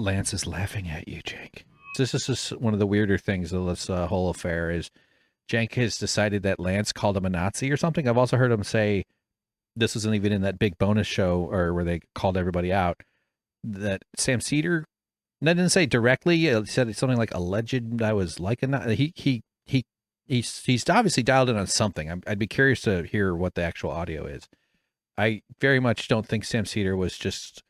Lance is laughing at you, Cenk. This is just one of the weirder things of this whole affair is Cenk has decided that Lance called him a Nazi or something. I've also heard him say, this wasn't even in that big bonus show or where they called everybody out, that Sam Seder, that didn't say directly, it said something like alleged I was like a Nazi. He's obviously dialed in on something. I'd be curious to hear what the actual audio is. I very much don't think Sam Seder was just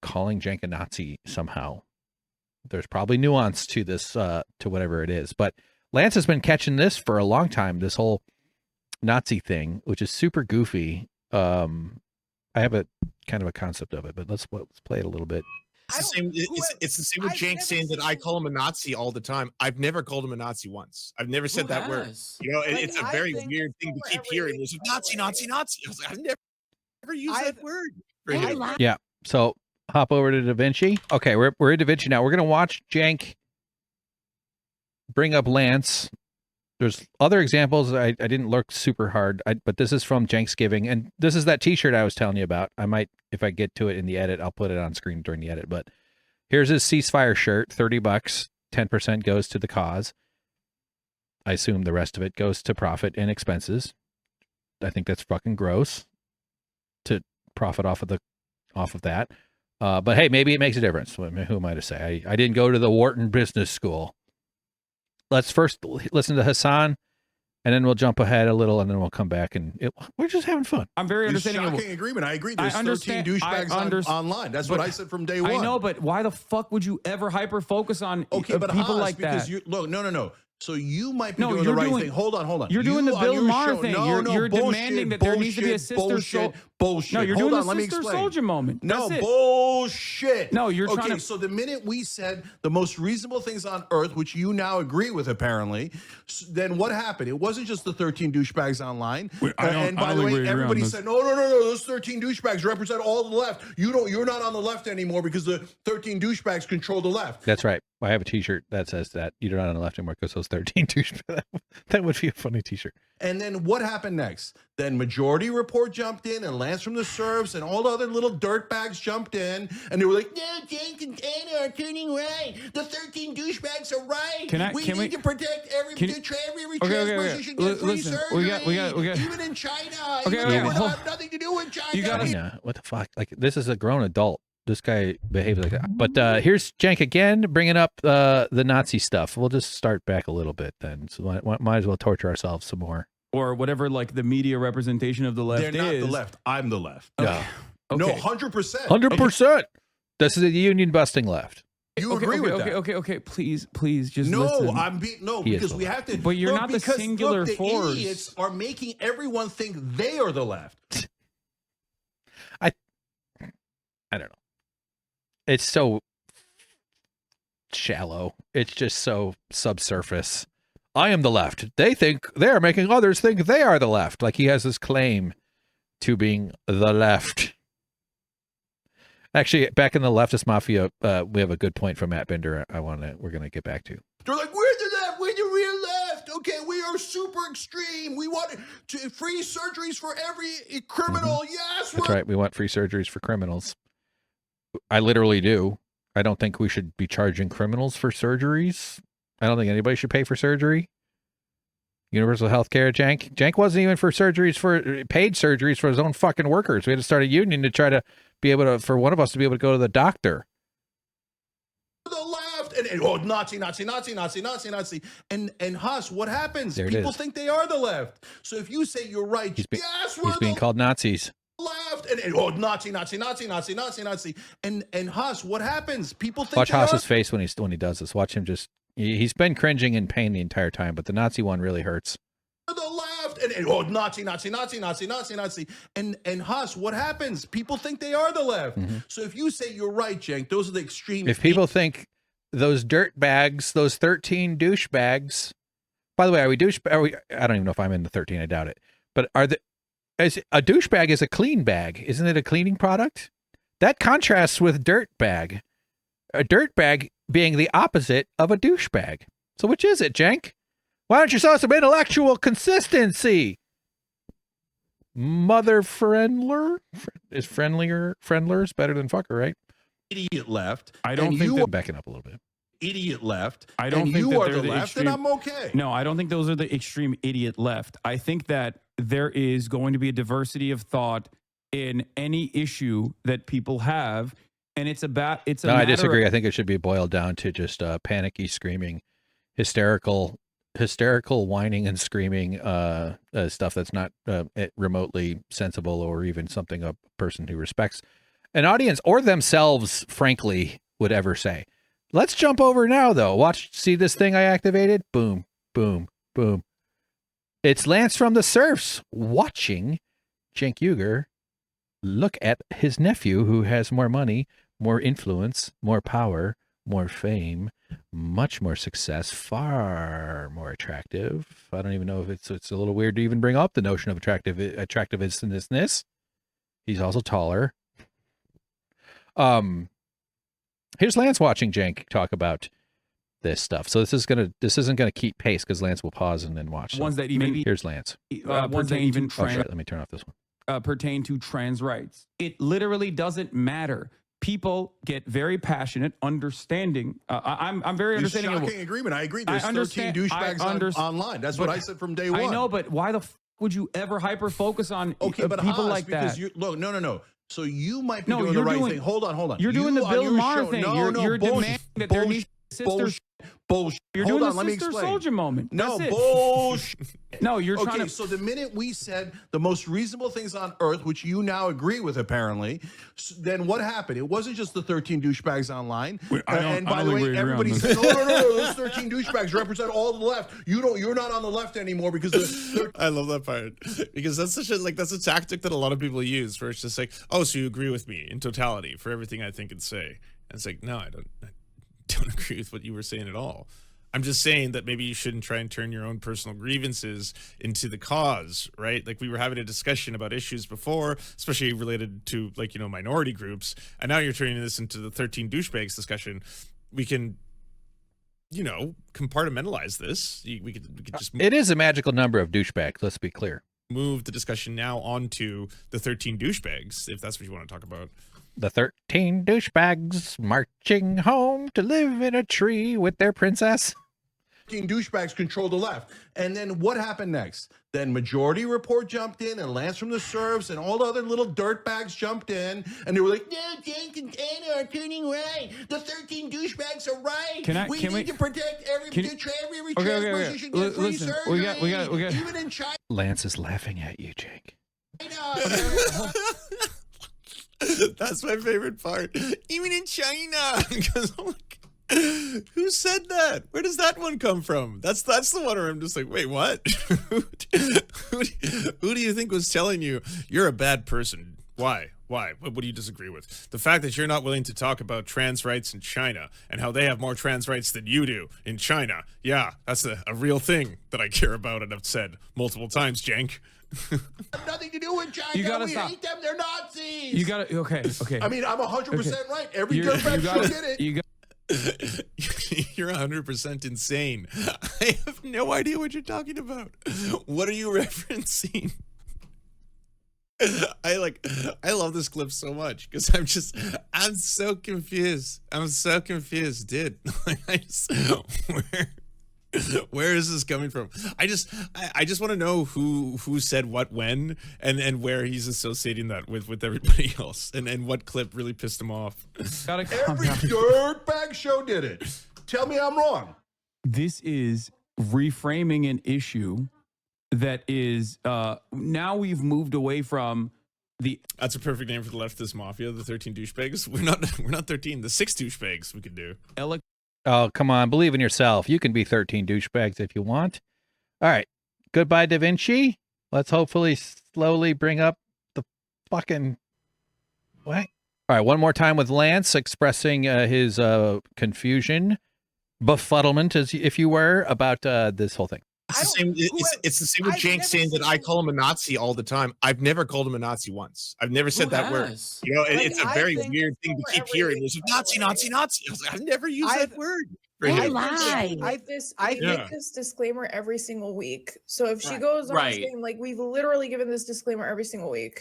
calling Cenk a Nazi somehow. There's probably nuance to this, to whatever it is. But Lance has been catching this for a long time, this whole Nazi thing, which is super goofy. I have a kind of a concept of it, but let's play it a little bit. It's the same with Cenk saying that I call him a Nazi all the time. I've never called him a Nazi once. I've never said that word. You know, it's a very weird thing to keep hearing. It's Nazi. I was like, I've never used that word. Yeah. So hop over to Da Vinci. Okay, we're in Da Vinci now. We're gonna watch Cenk bring up Lance. There's other examples. I didn't look super hard, but this is from Cenksgiving, and this is that T-shirt I was telling you about. I might, if I get to it in the edit, I'll put it on screen during the edit. But here's his Ceasefire shirt, $30, 10% goes to the cause. I assume the rest of it goes to profit and expenses. I think that's fucking gross to profit off of that. But hey, maybe it makes a difference. Who am I to say? I didn't go to the Wharton Business School. Let's first listen to Hasan, and then we'll jump ahead a little, and then we'll come back, and we're just having fun. I'm very understanding. Shocking agreement. I agree. There's 13 douchebags online. That's what I said from day one. I know, but why the fuck would you ever hyper focus on people like that? Look, no. So you might be doing the right thing. Hold on. You're doing the Bill Maher thing. You're demanding that there needs to be a sister bullshit. No, you're doing the sister soldier moment. No, bullshit. No, you're trying to. So the minute we said the most reasonable things on earth, which you now agree with apparently, then what happened? It wasn't just the 13 douchebags online. And by the way, everybody said, no, those 13 douchebags represent all the left. You're not on the left anymore because the 13 douchebags control the left. That's right. I have a T-shirt that says that you're not on the left anymore because those 13 douchebags. That would be a funny T-shirt. And then what happened next? Then Majority Report jumped in, and Lance from the Serfs, and all the other little dirtbags jumped in, and they were like, "No, Cenk and Anna are turning right. The 13 douchebags are right. We need to protect every trans person should get free surgery. We got even in China. Even though we have nothing to do with China. What the fuck? Like, this is a grown adult. This guy behaves like that. But here's Cenk again, bringing up the Nazi stuff. We'll just start back a little bit then. So might as well torture ourselves some more. Or whatever, like the media representation of the left is. They're not the left. I'm the left. Okay. No, 100%. 100%. This is the union busting left. You agree with that? Okay. Please, just listen. Because we have to. But you're not the singular force. The idiots are making everyone think they are the left. I don't know. It's so shallow. It's just so subsurface. I am the left. They think they're making others think they are the left. Like he has this claim to being the left. Actually, back in the leftist mafia, we have a good point from Matt Bender. We're gonna get back to. They're like, we're the left. We're the real left. Okay, we are super extreme. We want free surgeries for every criminal. Yes, that's right. We want free surgeries for criminals. I literally do. I don't think we should be charging criminals for surgeries. I don't think anybody should pay for surgery. Universal health care, Cenk. Cenk wasn't even for paid surgeries for his own fucking workers. We had to start a union to try to be able to, for one of us to be able to go to the doctor. The left and Nazi. And Haas, what happens? People think they are the left. So if you say you're right, he's being called Nazis. Left and Nazi. And Haas, what happens? People think. Watch Haas's face when he does this. Watch him just. He's been cringing in pain the entire time, but the Nazi one really hurts. The left and Nazi. And Haas, what happens? People think they are the left. So if you say you're right, Cenk, those are the extreme. If people think those dirt bags, those 13 douchebags. By the way, are we I don't even know if I'm in the 13. I doubt it. But as a douchebag is a clean bag, isn't it a cleaning product? That contrasts with dirt bag. A dirt bag being the opposite of a douchebag. So which is it, Cenk? Why don't you show some intellectual consistency? Mother friendler? Is friendlier? Friendler is better than fucker, right? idiot left. I don't and think you that are Backing up a little bit. idiot left. I don't and think you that are they're the left, extreme, and I'm okay. No, I don't think those are the extreme idiot left. I think that there is going to be a diversity of thought in any issue that people have, and it's about No, I disagree. I think it should be boiled down to just panicky screaming, hysterical whining and screaming stuff that's not remotely sensible or even something a person who respects an audience or themselves, frankly, would ever say. Let's jump over now, though. See this thing I activated? Boom, boom, boom. It's Lance from The Serfs watching Cenk Uygur look at his nephew who has more money, more influence, more power, more fame, much more success, far more attractive. I don't even know if it's a little weird to even bring up the notion of attractiveness. He's also taller. Here's Lance watching Cenk talk about this stuff. So this isn't gonna keep pace because Lance will pause and then watch. ones that even here's Lance. pertain to Let me turn off this one. Pertain to trans rights. It literally doesn't matter. People get very passionate, understanding. I'm very understanding. Shocking agreement. I agree. There's 13 douchebags online. That's what I said from day one. I know, but why the would you ever hyper focus on people like that? Look, no. So you might be doing the right thing. Hold on. You're doing the Bill Maher thing. You're demanding that there needs sisters. Bullshit. You're Hold doing on, let the me sister explain. soldier moment. No, That's it. bullshit. No, you're trying to. So the minute we said the most reasonable things on earth, which you now agree with apparently, then what happened? It wasn't just the 13 douchebags online. And by the way, everybody said, no, those 13 douchebags represent all the left. You're not on the left anymore because I love that part because that's that's a tactic that a lot of people use where it's just like, oh, so you agree with me in totality for everything I think and say. And it's like, no, I don't agree with what you were saying at all. I'm just saying that maybe you shouldn't try and turn your own personal grievances into the cause, right? Like we were having a discussion about issues before, especially related to minority groups, and now you're turning this into the 13 douchebags discussion. We can, compartmentalize this. We could just. It is a magical number of douchebags. Let's be clear. Move the discussion now onto the 13 douchebags, if that's what you want to talk about. The 13 douchebags marching home to live in a tree with their princess. 13 douchebags control the left. And then what happened next? Then Majority Report jumped in and Lance from The Serfs and all the other little dirtbags jumped in and they were like, no, Cenk and Anna are turning right. The 13 douchebags are right. We need to protect every trans person should get free surgery. We got. Even in China. Lance is laughing at you, Cenk. That's my favorite part. Even in China. Because I'm like, who said that? Where does that one come from? That's the one where I'm just like, wait, what? Who do you think was telling you you're a bad person? Why? What do you disagree with? The fact that you're not willing to talk about trans rights in China and how they have more trans rights than you do in China. Yeah, that's a real thing that I care about and have said multiple times, Cenk. Nothing to do with China. You gotta we stop. hate them. They're Nazis. You got to okay. I mean, I'm 100% right. Every dirtbag should get it. You're 100% insane. I have no idea what you're talking about. What are you referencing? I love this clip so much because I'm so confused. Dude. Where is this coming from? I just want to know who said what when and where he's associating that with everybody else and what clip really pissed him off. Every dirtbag show did it. Tell me I'm wrong. This is reframing an issue that is now we've moved away from the. That's a perfect name for the leftist mafia, the 13 douchebags. We're not 13, the 6 douchebags we could do. Oh, come on. Believe in yourself. You can be 13 douchebags if you want. All right. Goodbye, Da Vinci. Let's hopefully slowly bring up the fucking... What? All right. One more time with Lance expressing his confusion, befuddlement, as if you were, about this whole thing. It's the same with Cenk saying that I call him a Nazi all the time. I've never called him a Nazi once. I've never said that word. It's a very weird thing to keep hearing. There's Nazi. I was like, I've never used that word. I give this disclaimer every single week. So if she goes on saying we've literally given this disclaimer every single week.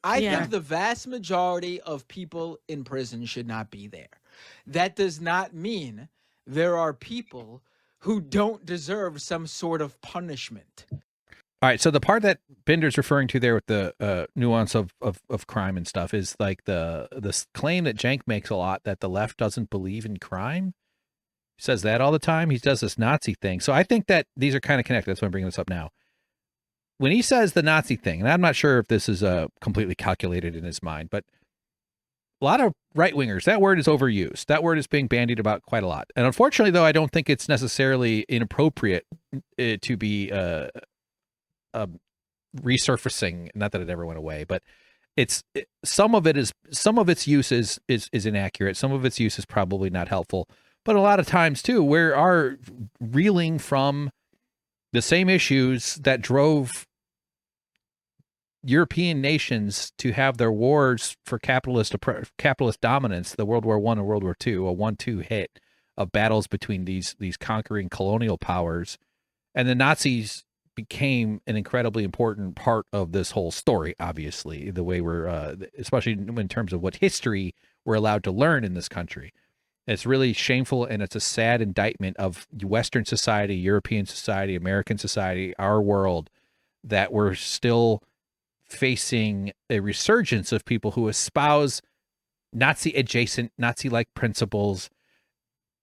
I think the vast majority of people in prison should not be there. That does not mean there are people who don't deserve some sort of punishment. All right, so the part that Binder's referring to there with the nuance of crime and stuff is like this claim that Cenk makes a lot that the left doesn't believe in crime. He says that all the time. He does this Nazi thing. So I think that these are kind of connected. That's why I'm bringing this up now. When he says the Nazi thing, and I'm not sure if this is completely calculated in his mind, but a lot of right-wingers, that word is overused. That word is being bandied about quite a lot. And unfortunately, though, I don't think it's necessarily inappropriate to be resurfacing. Not that it ever went away, but some of its use is inaccurate. Some of its use is probably not helpful. But a lot of times, too, we are reeling from the same issues that drove European nations to have their wars for capitalist dominance, the World War I and World War II, a 1-2 hit of battles between these conquering colonial powers. And the Nazis became an incredibly important part of this whole story, obviously, the way we're, especially in terms of what history we're allowed to learn in this country. It's really shameful, and it's a sad indictment of Western society, European society, American society, our world, that we're still facing a resurgence of people who espouse Nazi-adjacent, Nazi-like principles.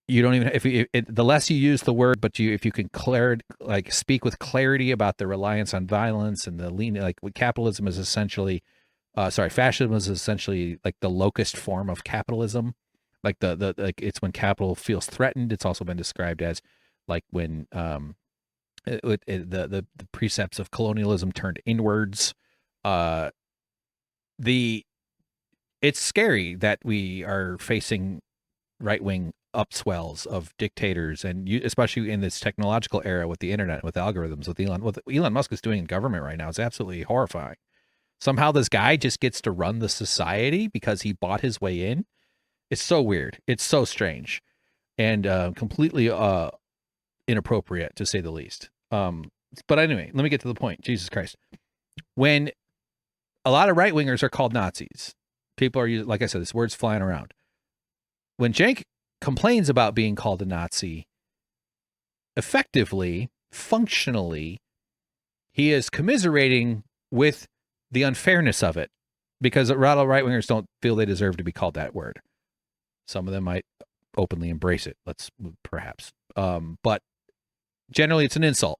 You don't even, the less you use the word, but if you can speak with clarity about the reliance on violence and the capitalism is essentially, fascism is essentially like the locust form of capitalism. Like it's when capital feels threatened. It's also been described as like when the precepts of colonialism turned inwards. It's scary that we are facing right-wing upswells of dictators, and especially in this technological era with the internet, with algorithms, with what Elon Musk is doing in government right now is absolutely horrifying. Somehow this guy just gets to run the society because he bought his way in. It's so weird. It's so strange, and completely inappropriate to say the least. But anyway, let me get to the point. Jesus Christ. When a lot of right-wingers are called Nazis, people are using, like I said, this word's flying around. When Cenk complains about being called a Nazi, effectively, functionally, he is commiserating with the unfairness of it, because a lot of right-wingers don't feel they deserve to be called that word. Some of them might openly embrace it, perhaps. But generally it's an insult.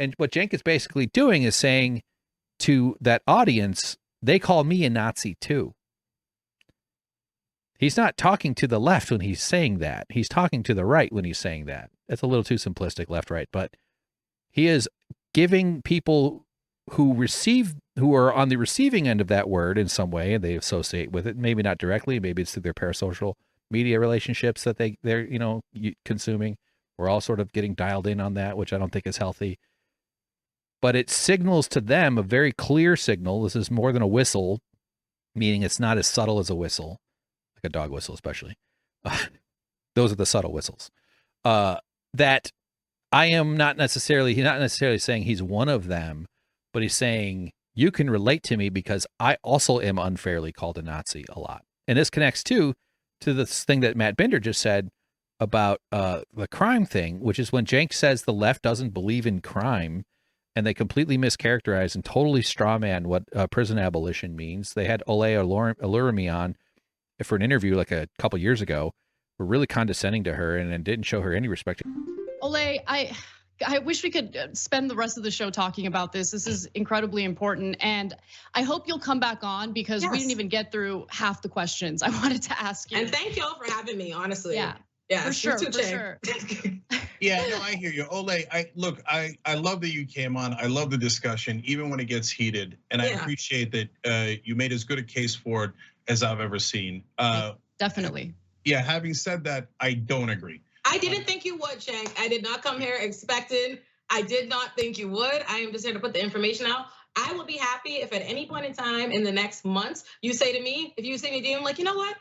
And what Cenk is basically doing is saying to that audience, they call me a Nazi too. He's not talking to the left when he's saying that. He's talking to the right when he's saying that. That's a little too simplistic, left-right, but he is giving people who are on the receiving end of that word in some way, and they associate with it, maybe not directly, maybe it's through their parasocial media relationships that they're consuming. We're all sort of getting dialed in on that, which I don't think is healthy. But it signals to them a very clear signal. This is more than a whistle, meaning it's not as subtle as a whistle, like a dog whistle especially. Those are the subtle whistles. That I am not necessarily saying he's one of them, but he's saying, you can relate to me because I also am unfairly called a Nazi a lot. And this connects too to this thing that Matt Binder just said about the crime thing, which is when Cenk says the left doesn't believe in crime, and they completely mischaracterize and totally strawman what prison abolition means. They had Ole Allurimi on for an interview like a couple years ago. Were really condescending to her and didn't show her any respect. Ole, I wish we could spend the rest of the show talking about this. This is incredibly important. And I hope you'll come back on because we didn't even get through half the questions I wanted to ask you. And thank y'all for having me, honestly. Yeah, for sure, for sure. Yeah, no, I hear you. Ole, I love that you came on. I love the discussion, even when it gets heated. And I appreciate that you made as good a case for it as I've ever seen. Definitely. Yeah, having said that, I don't agree. I didn't think you would, Cenk. I did not come here expecting. I did not think you would. I am just here to put the information out. I will be happy if at any point in time in the next months, you say to me, if you say to me, DM, like, you know what?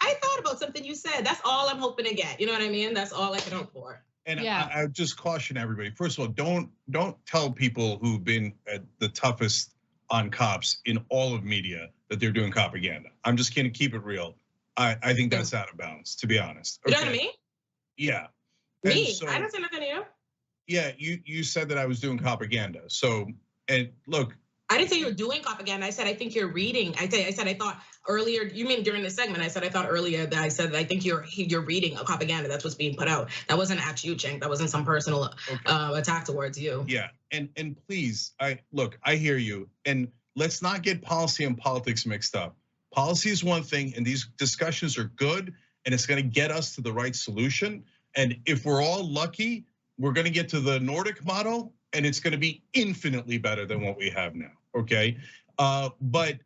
I thought about something you said. That's all I'm hoping to get. You know what I mean? That's all I can hope for. And I just caution everybody. First of all, don't tell people who've been the toughest on cops in all of media that they're doing propaganda. I'm just gonna keep it real. I think that's out of bounds, to be honest. Okay. You talking to me? Yeah. Me? So, I didn't say nothing to you. Yeah, you said that I was doing propaganda. So, and look, I didn't say you were doing propaganda. I said I think you're reading. I said I thought earlier. You mean during the segment? I said I thought earlier that I said that I think you're reading a propaganda. That's what's being put out. That wasn't at you, Cenk. That wasn't some personal attack towards you. Yeah, and please, I hear you. And let's not get policy and politics mixed up. Policy is one thing, and these discussions are good, and it's going to get us to the right solution. And if we're all lucky, we're going to get to the Nordic model, and it's going to be infinitely better than what we have now, okay? But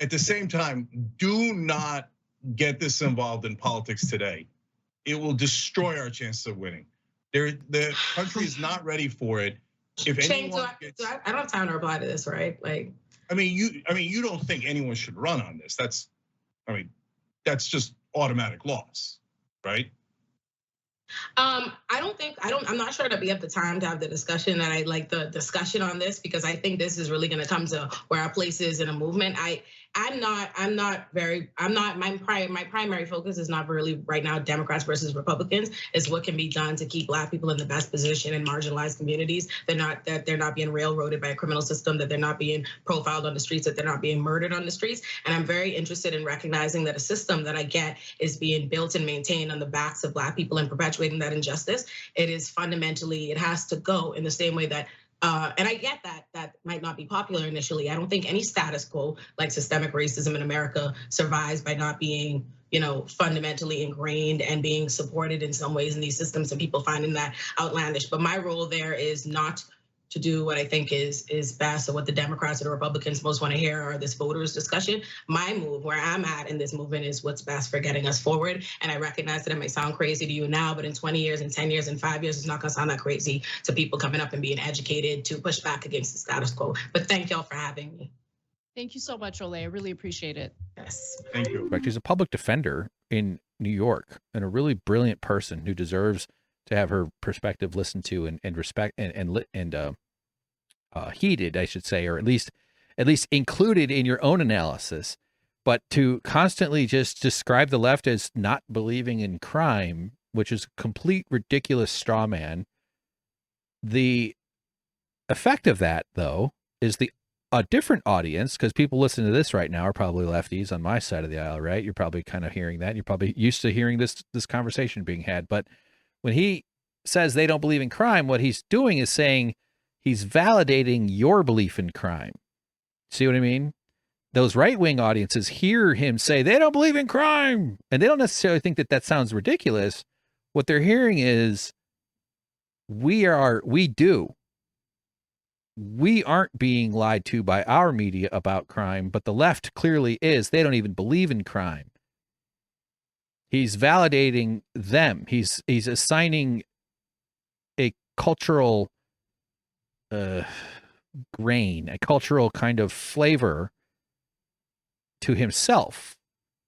at the same time, do not get this involved in politics today. It will destroy our chances of winning. The country is not ready for it. If anyone gets, I don't have time to reply to this, right? Like, I mean, you don't think anyone should run on this? That's just automatic loss, right? I'm not sure that we have the time to have the discussion that I like the discussion on this, because I think this is really going to come to where our place is in a movement. My primary focus is not really right now Democrats versus Republicans. Is what can be done to keep Black people in the best position in marginalized communities. That they're not being railroaded by a criminal system, that they're not being profiled on the streets, that they're not being murdered on the streets. And I'm very interested in recognizing that a system that I get is being built and maintained on the backs of Black people and perpetuating that injustice. It is fundamentally, it has to go in the same way that and I get that might not be popular initially. I don't think any status quo like systemic racism in America survives by not being, fundamentally ingrained and being supported in some ways in these systems, and people finding that outlandish. But my role there is not to do what I think is best, or what the Democrats or the Republicans most want to hear, or this voters discussion. My move, where I'm at in this movement, is what's best for getting us forward. And I recognize that it may sound crazy to you now, but in 20 years, and 10 years, and 5 years, it's not gonna sound that crazy to people coming up and being educated to push back against the status quo. But thank y'all for having me. Thank you so much, Olay. I really appreciate it. Yes. Thank you. She's a public defender in New York, and a really brilliant person who deserves to have her perspective listened to and respect and heeded, I should say, or at least included in your own analysis. But to constantly just describe the left as not believing in crime, which is a complete ridiculous straw man. The effect of that, though, is a different audience, because people listening to this right now are probably lefties on my side of the aisle, right? You're probably kind of hearing that. You're probably used to hearing this conversation being had. But when he says they don't believe in crime, what he's doing is saying he's validating your belief in crime. See what I mean? Those right-wing audiences hear him say they don't believe in crime, and they don't necessarily think that sounds ridiculous. What they're hearing is we do. We aren't being lied to by our media about crime, but the left clearly is. They don't even believe in crime. He's validating them. He's assigning a cultural grain, a cultural kind of flavor to himself.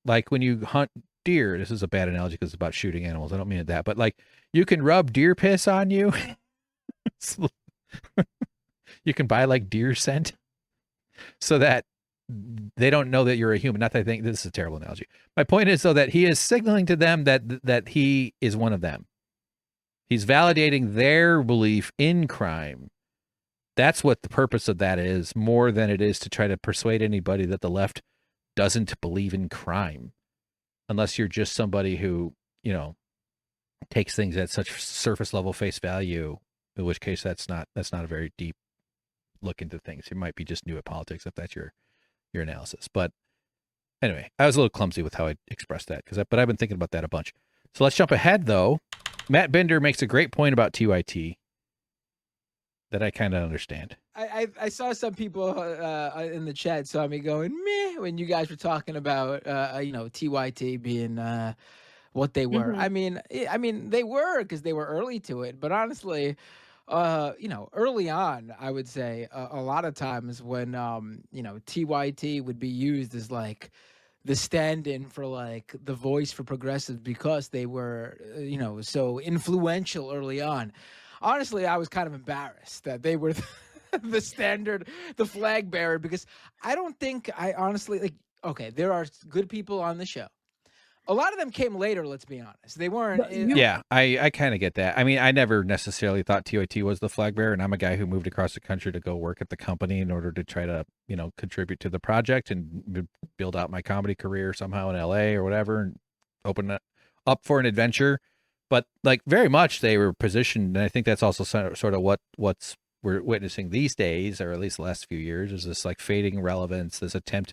Like when you hunt deer, this is a bad analogy because it's about shooting animals. I don't mean that, but like you can rub deer piss on you. You can buy like deer scent so that they don't know that you're a human. Not that I think this is a terrible analogy. My point is, though, that he is signaling to them that he is one of them. He's validating their belief in crime. That's what the purpose of that is, more than it is to try to persuade anybody that the left doesn't believe in crime. Unless you're just somebody who, takes things at such surface level face value, in which case that's not a very deep look into things. You might be just new at politics if that's your analysis. But anyway, I was a little clumsy with how I expressed that, but I've been thinking about that a bunch. So let's jump ahead, though. Matt Bender makes a great point about TYT that I kind of understand. I saw some people in the chat saw me going meh when you guys were talking about TYT being what they were. Mm-hmm. I mean they were, because they were early to it. But honestly, early on, I would say a lot of times when TYT would be used as like the stand-in for like the voice for progressives because they were so influential early on. Honestly, I was kind of embarrassed that they were the standard, the flag bearer, because I don't think I honestly like. Okay, there are good people on the show. A lot of them came later. Let's be honest; they weren't. Yeah, I kind of get that. I mean, I never necessarily thought TYT was the flag bearer, and I'm a guy who moved across the country to go work at the company in order to try to, you know, contribute to the project and build out my comedy career somehow in LA or whatever, and open it up for an adventure. But like very much, they were positioned, and I think that's also sort of what's we're witnessing these days, or at least the last few years, is this like fading relevance, this attempt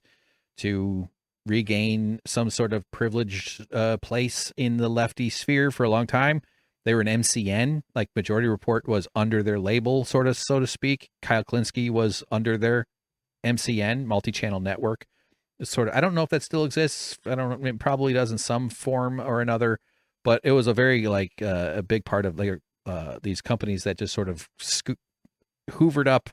to regain some sort of privileged place in the lefty sphere. For a long time, they were an MCN, like Majority Report was under their label, sort of, so to speak. Kyle Klinsky was under their MCN, multi-channel network. It's sort of, I don't know if that still exists. I don't know. It probably does in some form or another, but it was a very like a big part of like these companies that just sort of hoovered up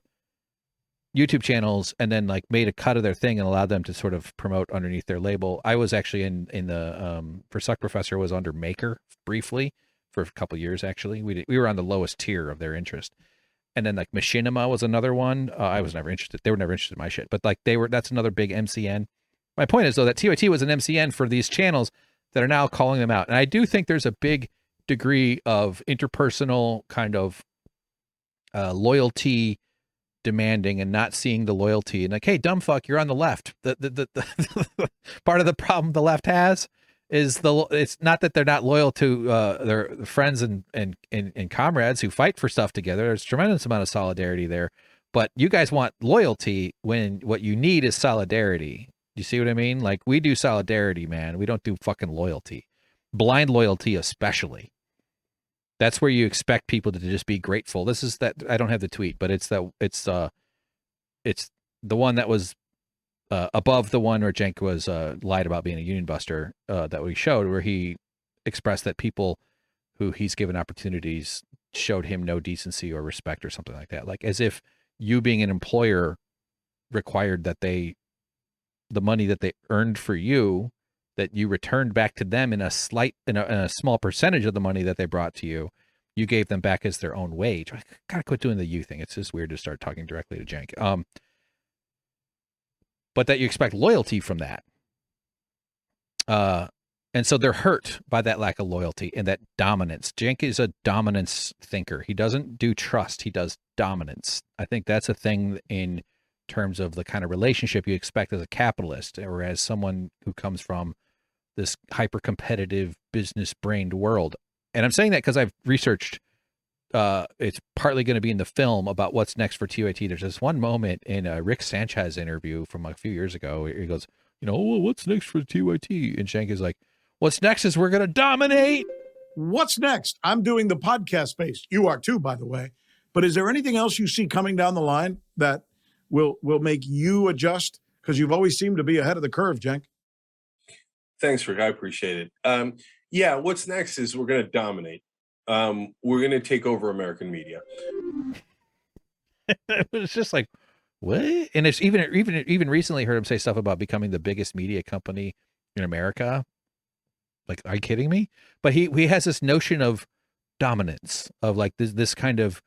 YouTube channels and then like made a cut of their thing and allowed them to sort of promote underneath their label. I was actually in the for Suck Professor was under Maker briefly for a couple years. Actually, we were on the lowest tier of their interest, and then like Machinima was another one. I was never interested. They were never interested in my shit, but like they were. That's another big MCN. My point is though that TYT was an MCN for these channels that are now calling them out, and I do think there's a big degree of interpersonal kind of loyalty demanding and not seeing the loyalty, and like, hey, dumb fuck, you're on the left. The part of the problem the left has is it's not that they're not loyal to their friends and comrades who fight for stuff together. There's a tremendous amount of solidarity there, but you guys want loyalty when what you need is solidarity. You see what I mean? Like, we do solidarity, man. We don't do fucking loyalty, blind loyalty especially. That's where you expect people to just be grateful. This is that, I don't have the tweet, but it's the one that was above the one where Cenk was lied about being a union buster that we showed, where he expressed that people who he's given opportunities showed him no decency or respect or something like that. Like as if you being an employer required that the money that they earned for you, that you returned back to them in a small percentage of the money that they brought to you, you gave them back as their own wage. I gotta quit doing the you thing. It's just weird to start talking directly to Cenk. But that you expect loyalty from that. And so they're hurt by that lack of loyalty and that dominance. Cenk is a dominance thinker. He doesn't do trust. He does dominance. I think that's a thing in terms of the kind of relationship you expect as a capitalist or as someone who comes from this hyper-competitive, business-brained world. And I'm saying that because I've researched, it's partly going to be in the film about what's next for TYT. There's this one moment in a Rick Sanchez interview from a few years ago where he goes, you know, well, what's next for TYT? And Cenk is like, what's next is we're going to dominate. What's next? I'm doing the podcast space. You are too, by the way. But is there anything else you see coming down the line that will make you adjust? Because you've always seemed to be ahead of the curve, Cenk. Thanks, Rick. I appreciate it. Yeah, what's next is we're going to dominate. We're going to take over American media. It was just like, what? And it's even recently heard him say stuff about becoming the biggest media company in America. Like, are you kidding me? But he has this notion of dominance, of like this kind of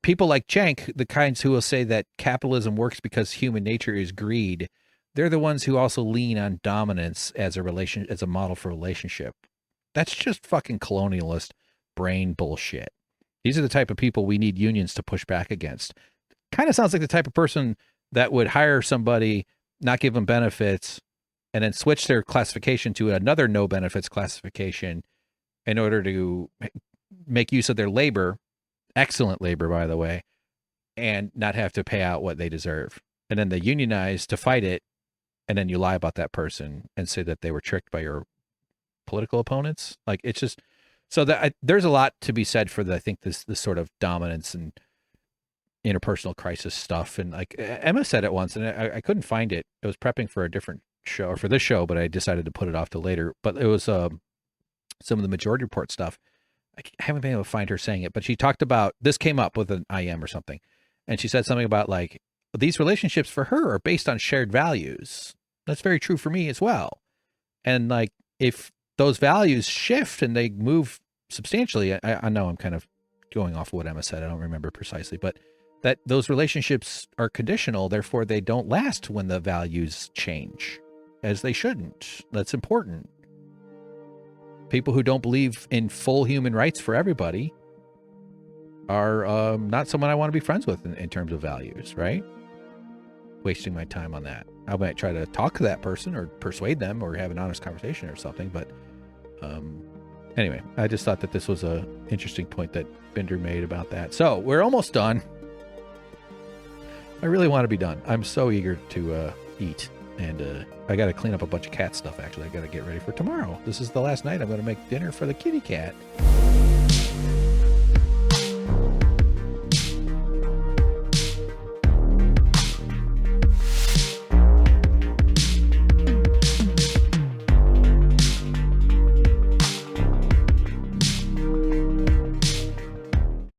people like Cenk, the kinds who will say that capitalism works because human nature is greed. They're the ones who also lean on dominance as a model for relationship. That's just fucking colonialist brain bullshit. These are the type of people we need unions to push back against. Kind of sounds like the type of person that would hire somebody, not give them benefits, and then switch their classification to another no benefits classification in order to make use of their labor, excellent labor, by the way, and not have to pay out what they deserve. And then they unionize to fight it. And then you lie about that person and say that they were tricked by your political opponents. Like, it's just so that there's a lot to be said for I think this sort of dominance and interpersonal crisis stuff. And like Emma said it once, and I couldn't find it. I was prepping for a different show or for this show, but I decided to put it off to later. But it was some of the Majority Report stuff. I haven't been able to find her saying it, but she talked about, this came up with an IM or something. And she said something about like, these relationships for her are based on shared values. That's very true for me as well. And like, if those values shift and they move substantially, I know I'm kind of going off of what Emma said. I don't remember precisely, but that those relationships are conditional, therefore they don't last when the values change, as they shouldn't. That's important. People who don't believe in full human rights for everybody are not someone I want to be friends with in terms of values, right? Wasting my time on that. I might try to talk to that person or persuade them or have an honest conversation or something, but anyway, I just thought that this was a interesting point that Binder made about that. So we're almost done. I really want to be done. I'm so eager to eat, and I got to clean up a bunch of cat stuff. Actually, I got to get ready for tomorrow. This is the last night I'm going to make dinner for the kitty cat.